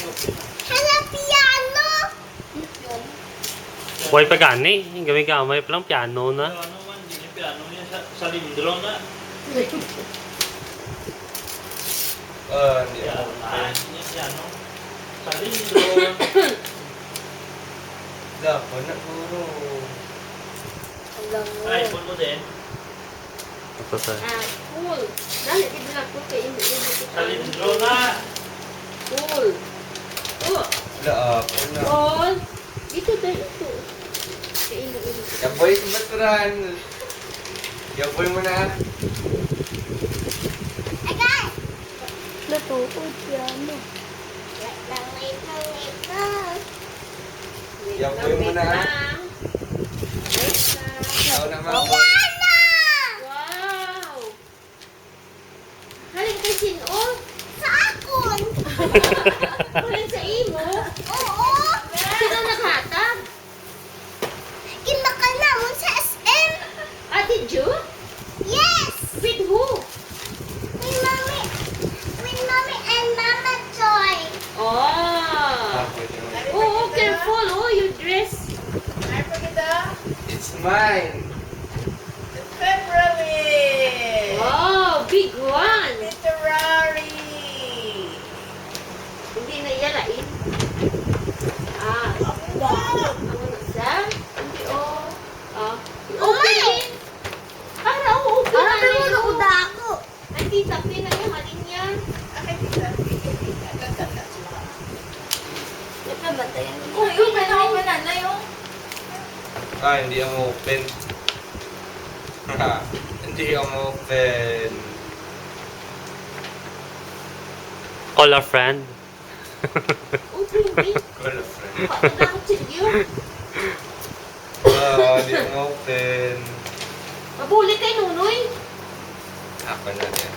Hala, piano! Huwag pa gani. Gawin ka may palang piano na. Ano man, hindi niya piano niya sa lindro na. Hindi Piano ako. na, hindi niya piano. Sa lindro. Dapat na puro. Alam mo. Ay, iPhone mo din. Ito sa. Cool. Dali, di ba ko kay Indi? Sa lindro na. Cool. Oh, Laap na. cool. Ito tayo, ito. Kay Indi. Yaboy sa baturan. Yaboy mo na. Agay! Natuod piano. Wait lang. Yaboy mo na. Wait lang. Ikaw naman. Piano! Wow! Halin kay Sinol? Sa akon! Halin sa imo? Oo! Sino naghatag? Kinaka namon sa SM. Ah, did you? Yes! With who? With mommy and mama Joy. Oh! Oh, careful. Oh, your dress. It's mine. February! Wow, big one. Literary! Hindi na yalain. Ah, ano na sa? Hindi, oh. Ah. Okay. Para, oo, okay na rin. Ako. Ay, tita, pina yung halin yan. Akin dito. Gaganda sila. Nagkabatayan. Oh, yun, may nakawalan na yung... Hindi ako open. Hindi ako open. Call a friend. Oh, baby. Call a friend. Patagakot silyo. Hindi ako open. Mabuli kay Nunoy. Ako na yan.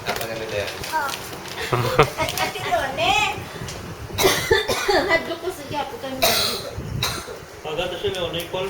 Ako na nila yan. Ate Rone! Hadlo ko sa Japo kami. Pagkata siya may unay call.